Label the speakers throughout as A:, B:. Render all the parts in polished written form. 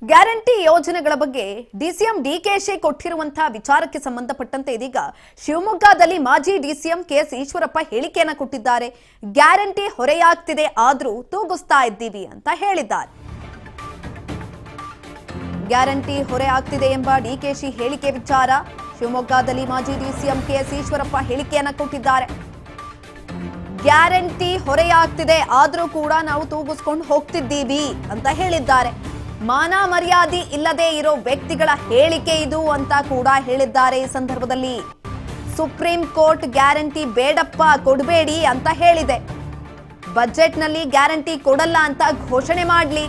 A: Guarantee ಯೋಜನೆಗಳ ಬಗ್ಗೆ DCM DKShi ಕೊಟ್ಟಿರುವಂತಹ ವಿಚಾರಕ್ಕೆ ಸಂಬಂಧಪಟ್ಟಂತೆ ಇದೀಗ ಶಿವಮೊಗ್ಗದಲ್ಲಿ ಮಾಜಿ ಡಿಸಿಎಂ ಕೆಎಸ್ ಈಶ್ವರಪ್ಪ ಹೇಳಿಕೆಯನ್ನು ಕೊಟ್ಟಿದ್ದಾರೆ. ಗ್ಯಾರಂಟಿ ಹೊರೆಯಾಗ್ತಿದೆ ಆದ್ರೂ ತೂಗಿಸ್ತಾ ಇದ್ದೀವಿ ಅಂತ ಹೇಳಿದ್ದಾರೆ. ಗ್ಯಾರಂಟಿ ಹೊರೆ ಆಗ್ತಿದೆ ಎಂಬ ಡಿಕೆಶಿ ಹೇಳಿಕೆ ವಿಚಾರ ಶಿವಮೊಗ್ಗದಲ್ಲಿ ಮಾಜಿ ಡಿಸಿಎಂ ಕೆಎಸ್ ಈಶ್ವರಪ್ಪ ಹೇಳಿಕೆಯನ್ನು ಕೊಟ್ಟಿದ್ದಾರೆ. ಗ್ಯಾರಂಟಿ ಹೊರೆಯಾಗ್ತಿದೆ ಆದ್ರೂ ಕೂಡ ನಾವು ತೂಗಿಸ್ಕೊಂಡು ಹೋಗ್ತಿದ್ದೀವಿ ಅಂತ ಹೇಳಿದ್ದಾರೆ. ಮಾನ ಮರ್ಯಾದೆ ಇಲ್ಲದೆ ಇರೋ ವ್ಯಕ್ತಿಗಳ ಹೇಳಿಕೆ ಇದು ಅಂತ ಕೂಡ ಹೇಳಿದ್ದಾರೆ. ಈ ಸಂದರ್ಭದಲ್ಲಿ ಸುಪ್ರೀಂ ಕೋರ್ಟ್ ಗ್ಯಾರಂಟಿ ಬೇಡಪ್ಪ ಕೊಡಬೇಡಿ ಅಂತ ಹೇಳಿದೆ. ಬಜೆಟ್ನಲ್ಲಿ ಗ್ಯಾರಂಟಿ ಕೊಡಲ್ಲ ಅಂತ ಘೋಷಣೆ ಮಾಡಲಿ,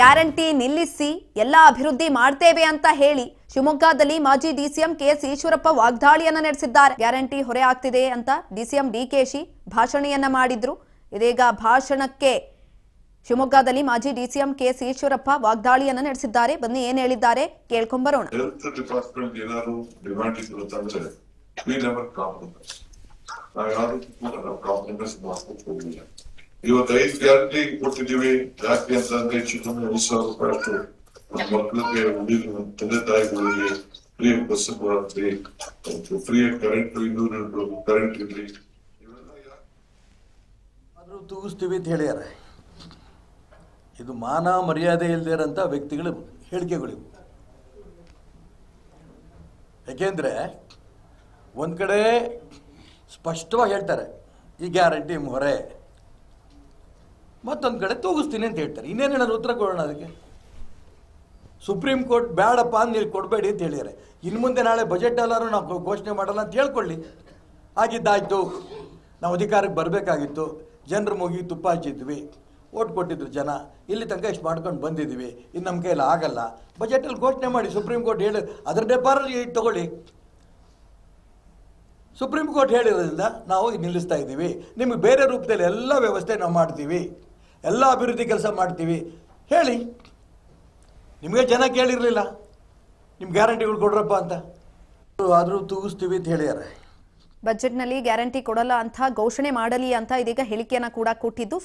A: ಗ್ಯಾರಂಟಿ ನಿಲ್ಲಿಸಿ ಎಲ್ಲ ಅಭಿವೃದ್ಧಿ ಮಾಡ್ತೇವೆ ಅಂತ ಹೇಳಿ ಶಿವಮೊಗ್ಗದಲ್ಲಿ ಮಾಜಿ ಡಿಸಿಎಂ ಕೆಎಸ್ ಈಶ್ವರಪ್ಪ ವಾಗ್ದಾಳಿಯನ್ನ ನಡೆಸಿದ್ದಾರೆ. ಗ್ಯಾರಂಟಿ ಹೊರೆ ಆಗ್ತಿದೆ ಅಂತ ಡಿಸಿಎಂ ಡಿಕೆಶಿ ಭಾಷಣೆಯನ್ನ ಮಾಡಿದ್ರು. ಇದೀಗ ಭಾಷಣಕ್ಕೆ ಶಿವಮೊಗ್ಗದಲ್ಲಿ ಮಾಜಿ ಡಿಸಿಎಂ ಕೆಎಸ್ ಈಶ್ವರಪ್ಪ ವಾಗ್ದಾಳಿಯನ್ನ ನಡೆಸಿದ್ದಾರೆ. ಬನ್ನಿ ಏನ್ ಹೇಳಿದ್ದಾರೆ ಕೇಳ್ಕೊಂಬರೋಣ.
B: ಡಿಪಾರ್ಟ್ಮೆಂಟ್ ಏನಾದ್ರು ಡಿಮಾಂಡ್ ಇದ್ರು ಅಂತಂದ್ರೆ ಇವತ್ತು 5 ಗ್ಯಾರಂಟಿ ಕೊಟ್ಟಿದ್ದೀವಿ. ಯಾಕೆ ಅಂತಂದ್ರೆ ಚಿಕ್ಕಮ್ಮೆ 5,000 ರೂಪಾಯಿ ಅಷ್ಟು ಮಕ್ಕಳಿಗೆ ತಂದೆ ತಾಯಿಗಳಿಗೆ ಫ್ರೀ ಬಸ್ ಕೊಡ್ತೀವಿ, ಫ್ರೀ ಕರೆಂಟ್ 200 ಯೂನಿಟ್ ಕರೆಂಟ್ ಇರ್ಲಿ,
C: ಆದ್ರೂ ತೂಗಿಸ್ತೀವಿ ಅಂತ ಹೇಳ್ಯಾರ. ಇದು ಮಾನ ಮರ್ಯಾದೆ ಇಲ್ಲದೆ ಇರೋಂಥ ವ್ಯಕ್ತಿಗಳ ಹೇಳಿಕೆಗಳಿವು. ಯಾಕೆಂದರೆ ಒಂದು ಕಡೆ ಸ್ಪಷ್ಟವಾಗಿ ಹೇಳ್ತಾರೆ ಈ ಗ್ಯಾರಂಟಿ ಹೊರೆ, ಮತ್ತೊಂದು ಕಡೆ ತೂಗಿಸ್ತೀನಿ ಅಂತ ಹೇಳ್ತಾರೆ. ಇನ್ನೇನು ಹೇಳೋದು ಉತ್ತರ ಕೊಡೋಣ ಅದಕ್ಕೆ? ಸುಪ್ರೀಂ ಕೋರ್ಟ್ ಬೇಡಪ್ಪ ನೀವು ಕೊಡಬೇಡಿ ಅಂತ ಹೇಳಿದ್ದಾರೆ. ಇನ್ನು ಮುಂದೆ ನಾಳೆ ಬಜೆಟ್ ಎಲ್ಲರೂ ನಾವು ಘೋಷಣೆ ಮಾಡಲ್ಲ ಅಂತ ಹೇಳ್ಕೊಳ್ಳಿ. ಆಗಿದ್ದಾಯ್ತು, ನಾವು ಅಧಿಕಾರಕ್ಕೆ ಬರಬೇಕಾಗಿತ್ತು, ಜನರ ಮುಗಿ ತುಪ್ಪ ಹಚ್ಚಿದ್ವಿ, ಓಟ್ ಕೊಟ್ಟಿದ್ರು ಜನ, ಇಲ್ಲಿ ತನಕ ಇಷ್ಟು ಮಾಡ್ಕೊಂಡು ಬಂದಿದ್ದೀವಿ, ಇನ್ನು ನಮ್ಮ ಕೈಯಲ್ಲಿ ಆಗಲ್ಲ, ಬಜೆಟಲ್ಲಿ ಘೋಷಣೆ ಮಾಡಿ. ಸುಪ್ರೀಂ ಕೋರ್ಟ್ ಹೇಳಿ ಅದರ ಡೆಪಾರಲ್ಲಿ ತಗೊಳ್ಳಿ. ಸುಪ್ರೀಂ ಕೋರ್ಟ್ ಹೇಳಿರೋದ್ರಿಂದ ನಾವು ನಿಲ್ಲಿಸ್ತಾ ಇದ್ದೀವಿ, ನಿಮಗೆ ಬೇರೆ ರೂಪದಲ್ಲಿ ಎಲ್ಲ ವ್ಯವಸ್ಥೆ ನಾವು ಮಾಡ್ತೀವಿ, ಎಲ್ಲ ಅಭಿವೃದ್ಧಿ ಕೆಲಸ ಮಾಡ್ತೀವಿ ಹೇಳಿ. ನಿಮಗೆ ಜನ ಕೇಳಿರಲಿಲ್ಲ ನಿಮ್ಮ ಗ್ಯಾರಂಟಿಗಳು ಕೊಡ್ರಪ್ಪ ಅಂತ, ಆದರೂ ತೂಗಿಸ್ತೀವಿ ಅಂತ ಹೇಳ್ಯಾರ.
A: ಬಜೆಟ್ನಲ್ಲಿ ಗ್ಯಾರಂಟಿ ಕೊಡಲ್ಲ ಅಂತ ಘೋಷಣೆ ಮಾಡಲಿ ಅಂತ ಇದೀಗ ಹೇಳಿಕೆಯನ್ನ ಕೂಡ ಕೊಟ್ಟಿದ್ದು.